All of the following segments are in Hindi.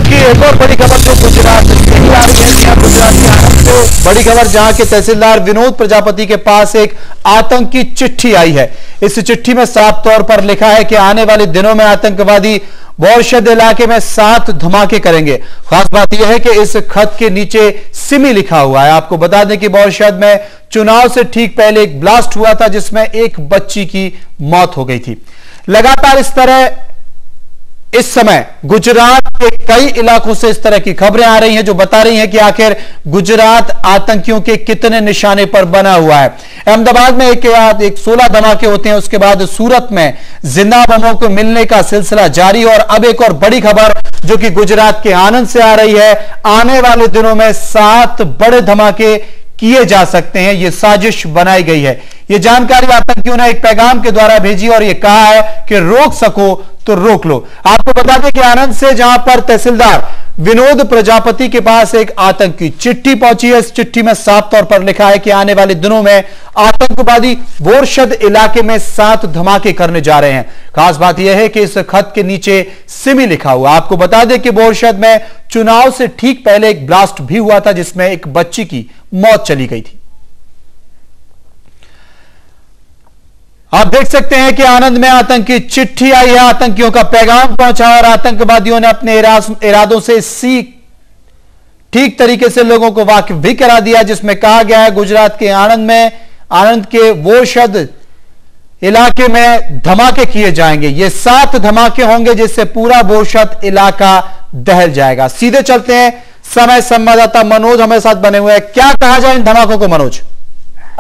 की एक और बड़ी खबर जो गुजरात से ही आ रही है, गुजरात के आनंद से बड़ी खबर, जहां के तहसीलदार विनोद प्रजापति के पास एक आतंकी चिट्ठी आई है। इस चिट्ठी में साफ तौर पर लिखा है कि आने वाले दिनों में आतंकवादी बोरशद इलाके में 7 धमाके करेंगे। खास बात यह है कि इस खत के नीचे सिमी लिखा हुआ है। आपको बता दें कि बोरशद में चुनाव से ठीक पहले एक ब्लास्ट हुआ था जिसमें एक बच्ची की मौत हो गई थी। लगातार इस तरह इस समय गुजरात के कई इलाकों से इस तरह की खबरें आ रही हैं जो बता रही हैं कि आखिर गुजरात आतंकियों के कितने निशाने पर बना हुआ है। अहमदाबाद में एक 16 धमाके होते हैं, उसके बाद सूरत में जिंदा बमों को मिलने का सिलसिला जारी। और अब एक और बड़ी खबर जो कि गुजरात के आनंद से आ रही है, आने वाले दिनों में 7 बड़े धमाके किए जा सकते हैं। यह साजिश बनाई गई है। यह जानकारी आतंकियों ने एक पैगाम के द्वारा भेजी और यह कहा है कि रोक सको तो रोक लो। आपको बता दें कि आनंद से जहां पर तहसीलदार विनोद प्रजापति के पास एक आतंकी चिट्ठी पहुंची है। इस चिट्ठी में साफ तौर पर लिखा है कि आने वाले दिनों में आतंकवादी बोरशद इलाके में 7 धमाके करने जा रहे हैं। खास बात यह है कि इस खत के नीचे सिमी लिखा हुआ। आपको बता दें कि बोरशद में चुनाव से ठीक पहले एक ब्लास्ट भी हुआ था जिसमें एक बच्ची की मौत चली गई थी। आप देख सकते हैं कि आनंद में आतंकी चिट्ठी आई है, आतंकियों का पैगाम पहुंचा और आतंकवादियों ने अपने इरादों से ठीक तरीके से लोगों को वाकिफ भी करा दिया, जिसमें कहा गया है गुजरात के आनंद के बोरशद इलाके में धमाके किए जाएंगे। ये 7 धमाके होंगे जिससे पूरा बोरशद इलाका दहल जाएगा। सीधे चलते हैं, समय संवाददाता मनोज हमारे साथ बने हुए हैं। क्या कहा जाए इन धमाकों को मनोज?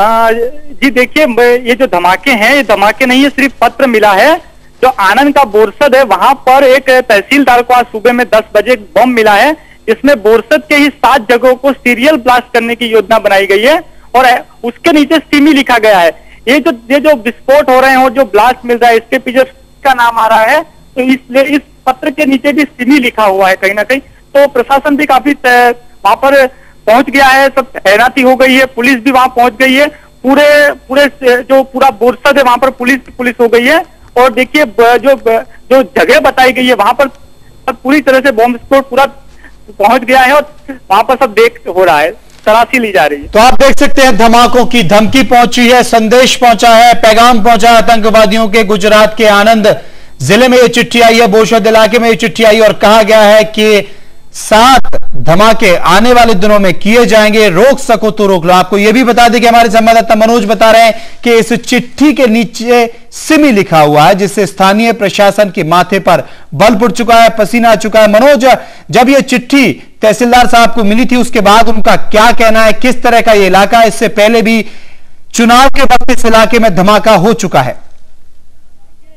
जी देखिए, ये जो धमाके हैं ये धमाके नहीं है, सिर्फ पत्र मिला है। जो आनंद का बोरसद है वहां पर एक तहसीलदार को आज सुबह में 10 बजे बम मिला है, जिसमें बोरसद के ही 7 जगहों को सीरियल ब्लास्ट करने की योजना बनाई गई है और उसके नीचे सिमी लिखा गया है। ये जो विस्फोट हो रहे हैं और जो ब्लास्ट मिल रहा है इसके पीछे का नाम आ रहा है, तो इसलिए इस पत्र के नीचे भी सिमी लिखा हुआ है कहीं ना कहीं। तो प्रशासन भी काफी वहां पर पहुंच गया है, सब तैनाती हो गई है, पुलिस भी वहां पहुंच गई है। पूरा बोरसद है वहां पर पुलिस हो गई है। और देखिए जो जगह बताई गई है वहां पर पूरी तरह से बॉम्ब स्फोट पूरा पहुंच गया है और वहां पर सब देख हो रहा है, तलाशी ली जा रही है। तो आप देख सकते हैं धमाकों की धमकी पहुंची है, संदेश पहुंचा है, पैगाम पहुंचा है आतंकवादियों के। गुजरात के आनंद जिले में यह चिट्ठी आई है, बोरशद इलाके में यह चिट्ठी आई और कहा गया है कि 7 धमाके आने वाले दिनों में किए जाएंगे, रोक सको तो रोक लो। आपको यह भी बता दें कि हमारे संवाददाता मनोज बता रहे हैं कि इस चिट्ठी के नीचे सिमी लिखा हुआ है, जिससे स्थानीय प्रशासन के माथे पर बल फुट चुका है, पसीना आ चुका है। मनोज, जब यह चिट्ठी तहसीलदार साहब को मिली थी उसके बाद उनका क्या कहना है, किस तरह का यह इलाका है? इससे पहले भी चुनाव के वक्त इस इलाके में धमाका हो चुका है।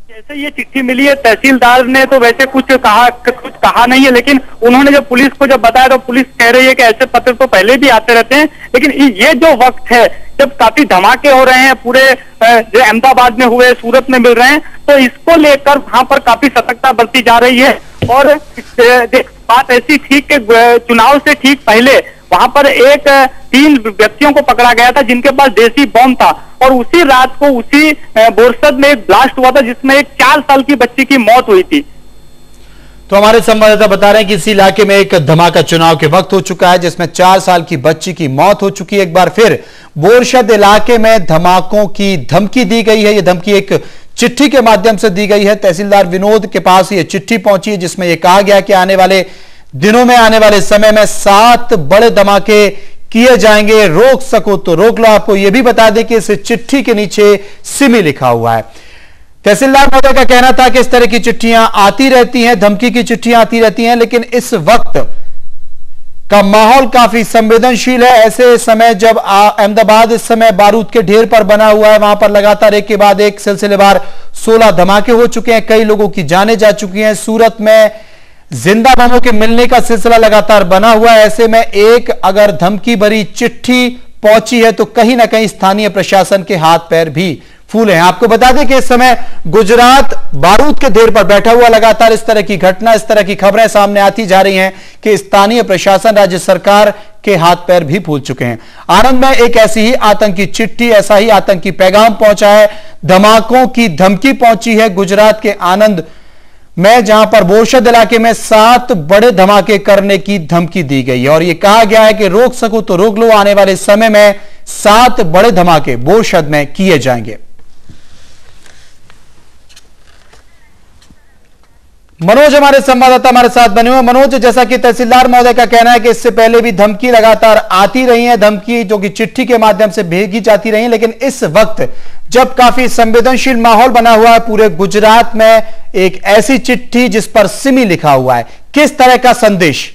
जैसे ये चिट्ठी मिली है, तहसीलदार ने तो वैसे कुछ कहा नहीं है, लेकिन उन्होंने जब पुलिस को जब बताया तो पुलिस कह रही है कि ऐसे पत्र तो पहले भी आते रहते हैं, लेकिन ये जो वक्त है जब काफी धमाके हो रहे हैं, पूरे जो अहमदाबाद में हुए, सूरत में मिल रहे हैं, तो इसको लेकर वहां पर काफी सतर्कता बरती जा रही है। और बात ऐसी थी कि चुनाव से ठीक पहले वहां पर 3 व्यक्तियों को पकड़ा गया था जिनके पास देसी बम था और उसी रात को उसी बोरसद में एक ब्लास्ट हुआ था जिसमें एक 4 साल की बच्ची की मौत हुई थी। तो हमारे संवाददाता बता रहे हैं कि इस इलाके में एक धमाका चुनाव के वक्त हो चुका है जिसमें 4 साल की बच्ची की मौत हो चुकी है। एक बार फिर बोरशद इलाके में धमाकों की धमकी दी गई है। यह धमकी एक चिट्ठी के माध्यम से दी गई है। तहसीलदार विनोद के पास यह चिट्ठी पहुंची है जिसमें यह कहा गया कि आने वाले दिनों में, आने वाले समय में 7 बड़े धमाके किए जाएंगे, रोक सको तो रोक लो। आपको यह भी बता दें कि इस चिट्ठी के नीचे सिमी लिखा हुआ है। तहसीलदार महोदय का कहना था कि इस तरह की चिट्ठियां आती रहती हैं, धमकी की चिट्ठियां आती रहती हैं, लेकिन इस वक्त का माहौल काफी संवेदनशील है। ऐसे समय जब अहमदाबाद इस समय बारूद के ढेर पर बना हुआ है, वहां पर लगातार एक के बाद एक सिलसिलेवार 16 धमाके हो चुके हैं, कई लोगों की जानें जा चुकी हैं। सूरत में जिंदा बमों के मिलने का सिलसिला लगातार बना हुआ है। ऐसे में एक अगर धमकी भरी चिट्ठी पहुंची है तो कहीं ना कहीं स्थानीय प्रशासन के हाथ पैर भी फूले हैं। आपको बता दें कि इस समय गुजरात बारूद के ढेर पर बैठा हुआ, लगातार इस तरह की घटना, इस तरह की खबरें सामने आती जा रही हैं कि स्थानीय प्रशासन, राज्य सरकार के हाथ पैर भी फूल चुके हैं। आनंद में एक ऐसी ही आतंकी चिट्ठी, ऐसा ही आतंकी पैगाम पहुंचा है, धमाकों की धमकी पहुंची है। गुजरात के आनंद में जहां पर बोरसद इलाके में 7 बड़े धमाके करने की धमकी दी गई है और यह कहा गया है कि रोक सको तो रोक लो, आने वाले समय में 7 बड़े धमाके बोरसद में किए जाएंगे। मनोज हमारे संवाददाता हमारे साथ बने हुए। मनोज, जैसा कि तहसीलदार महोदय का कहना है कि इससे पहले भी धमकी लगातार आती रही है, धमकी जो कि चिट्ठी के माध्यम से भेजी जाती रही है, लेकिन इस वक्त जब काफी संवेदनशील माहौल बना हुआ है पूरे गुजरात में, एक ऐसी चिट्ठी जिस पर सिमी लिखा हुआ है, किस तरह का संदेश?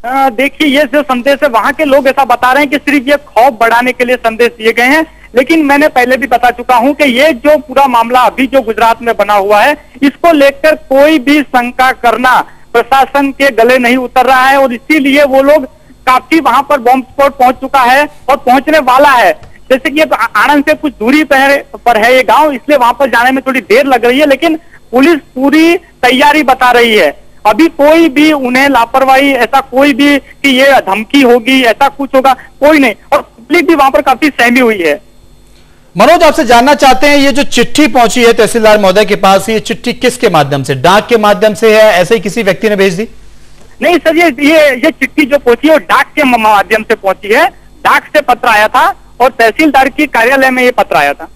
देखिए, ये जो संदेश है वहां के लोग ऐसा बता रहे हैं कि सिर्फ ये खौफ बढ़ाने के लिए संदेश दिए गए हैं, लेकिन मैंने पहले भी बता चुका हूं कि ये जो पूरा मामला अभी जो गुजरात में बना हुआ है, इसको लेकर कोई भी शंका करना प्रशासन के गले नहीं उतर रहा है और इसीलिए वो लोग काफी वहां पर बॉम्ब स्क्वाड पहुंच चुका है और पहुंचने वाला है। जैसे कि आनंद से कुछ दूरी पर है ये गांव, इसलिए वहां पर जाने में थोड़ी देर लग रही है, लेकिन पुलिस पूरी तैयारी बता रही है। अभी कोई भी उन्हें लापरवाही, ऐसा कोई भी कि ये धमकी होगी, ऐसा कुछ होगा, कोई नहीं। और पब्लिक भी वहां पर काफी सहमी हुई है। मनोज, आपसे जानना चाहते हैं, ये जो चिट्ठी पहुंची है तहसीलदार महोदय के पास, ये चिट्ठी किसके माध्यम से, डाक के माध्यम से है, ऐसे ही किसी व्यक्ति ने भेज दी? नहीं सर, ये चिट्ठी जो पहुंची है वो डाक के माध्यम से पहुंची है। डाक से पत्र आया था और तहसीलदार की कार्यालय में ये पत्र आया था।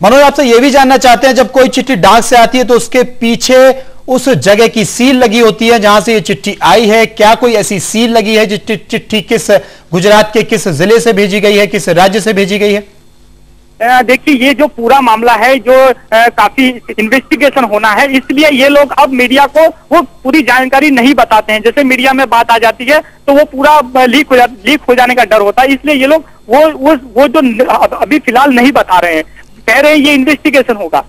मनोज, आपसे ये भी जानना चाहते हैं, जब कोई चिट्ठी डाक से आती है तो उसके पीछे उस जगह की सील लगी होती है जहां से ये चिट्ठी आई है, क्या कोई ऐसी सील लगी है? चिट्ठी किस गुजरात के किस जिले से भेजी गई है, किस राज्य से भेजी गई है? देखिए, ये जो पूरा मामला है, जो काफी इन्वेस्टिगेशन होना है, इसलिए ये लोग अब मीडिया को वो पूरी जानकारी नहीं बताते हैं। जैसे मीडिया में बात आ जाती है तो वो पूरा लीक हो जाने का डर होता है, इसलिए ये लोग वो जो अभी फिलहाल नहीं बता रहे हैं, कह रहे हैं ये इन्वेस्टिगेशन होगा।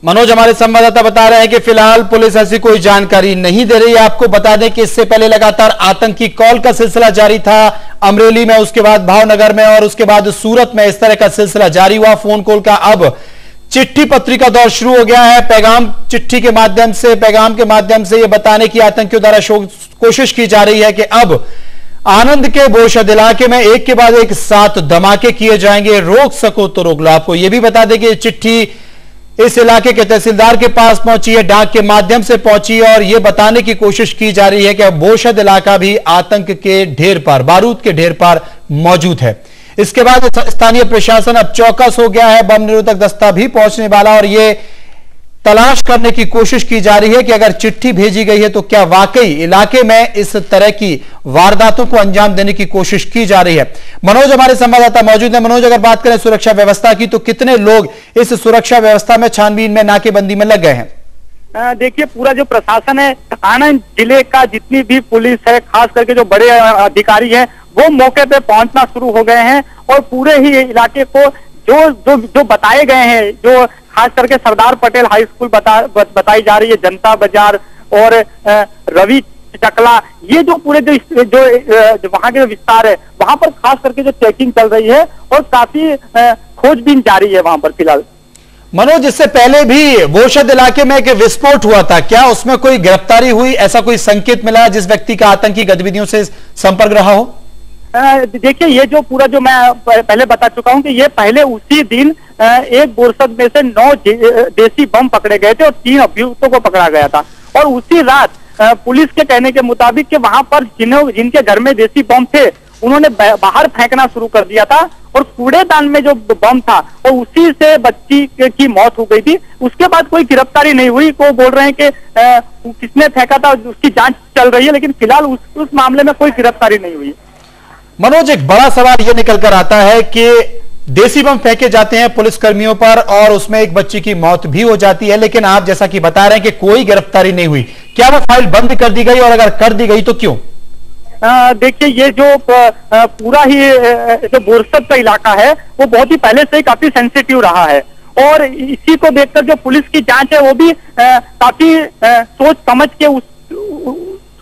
मनोज, हमारे संवाददाता बता रहे हैं कि फिलहाल पुलिस ऐसी कोई जानकारी नहीं दे रही है। आपको बता दें कि इससे पहले लगातार आतंकी कॉल का सिलसिला जारी था, अमरेली में, उसके बाद भावनगर में और उसके बाद सूरत में इस तरह का सिलसिला जारी हुआ फोन कॉल का। अब चिट्ठी पत्री का दौर शुरू हो गया है। पैगाम चिट्ठी के माध्यम से, पैगाम के माध्यम से यह बताने की आतंकियों द्वारा कोशिश की जा रही है कि अब आनंद के बोरसद इलाके में एक के बाद एक 7 धमाके किए जाएंगे, रोक सको तो रोक लो। आपको यह भी बता दें कि चिट्ठी इस इलाके के तहसीलदार के पास पहुंची है, डाक के माध्यम से पहुंची है और यह बताने की कोशिश की जा रही है कि अब बोरसद इलाका भी आतंक के ढेर पर, बारूद के ढेर पर मौजूद है। इसके बाद स्थानीय प्रशासन अब चौकस हो गया है, बम निरोधक दस्ता भी पहुंचने वाला और यह तलाश करने की कोशिश की जा रही है कि अगर चिट्ठी भेजी गई है तो क्या वाकई इलाके में इस तरह की वारदातों को अंजाम देने की कोशिश की जा रही है। मनोज, हमारे संवाददाता मौजूद है। मनोज, अगर बात करें सुरक्षा व्यवस्था की तो कितने लोग इस सुरक्षा व्यवस्था में, छानबीन में, नाकेबंदी में लग गए हैं? देखिए, पूरा जो प्रशासन है, आनंद जिले का जितनी भी पुलिस है, खास करके जो बड़े अधिकारी हैं, वो मौके पे पहुंचना शुरू हो गए हैं और पूरे ही इलाके को जो बताए गए हैं, जो खास करके सरदार पटेल हाई स्कूल बताई जा रही है, जनता बाजार और रवि चकला, ये जो पूरे जो वहां के विस्तार है, वहां पर खास करके जो चेकिंग चल रही है और काफी खोजबीन जारी है वहां पर फिलहाल। मनोज, इससे पहले भी बोरसद इलाके में एक विस्फोट हुआ था, क्या उसमें कोई गिरफ्तारी हुई, ऐसा कोई संकेत मिला जिस व्यक्ति का आतंकी गतिविधियों से संपर्क रहा हो? देखिए, ये जो पूरा जो मैं पहले बता चुका हूं कि ये पहले उसी दिन एक बोरसद में से 9 देसी बम पकड़े गए थे और 3 अभियुक्तों को पकड़ा गया था और उसी रात पुलिस के कहने के मुताबिक कि वहां पर जिनके घर में देसी बम थे, उन्होंने बाहर फेंकना शुरू कर दिया था और कूड़ेदान में जो बम था और उसी से बच्ची की मौत हो गई थी। उसके बाद कोई गिरफ्तारी नहीं हुई। को बोल रहे हैं कि किसने फेंका था उसकी जांच चल रही है, लेकिन फिलहाल उस मामले में कोई गिरफ्तारी नहीं हुई। मनोज, एक बड़ा सवाल यह निकल कर आता है कि देसी बम फेंके जाते हैं पुलिसकर्मियों पर और उसमें एक बच्ची की मौत भी हो जाती है, लेकिन आप जैसा कि बता रहे हैं कि कोई गिरफ्तारी नहीं हुई। क्या वो फाइल बंद कर दी गई और अगर कर दी गई तो क्यों? देखिए, ये जो पूरा ही जो बोरसद का इलाका है वो बहुत ही पहले से ही काफी सेंसिटिव रहा है और इसी को देखकर जो पुलिस की जांच है वो भी काफी सोच समझ के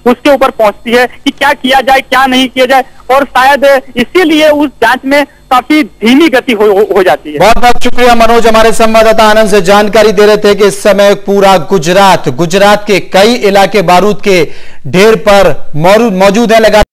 उसके ऊपर पहुंचती है कि क्या किया जाए, क्या नहीं किया जाए और शायद इसीलिए उस जांच में काफी धीमी गति हो जाती है। बहुत बहुत शुक्रिया मनोज, हमारे संवाददाता आनंद से जानकारी दे रहे थे कि इस समय पूरा गुजरात के कई इलाके बारूद के ढेर पर मौजूद है।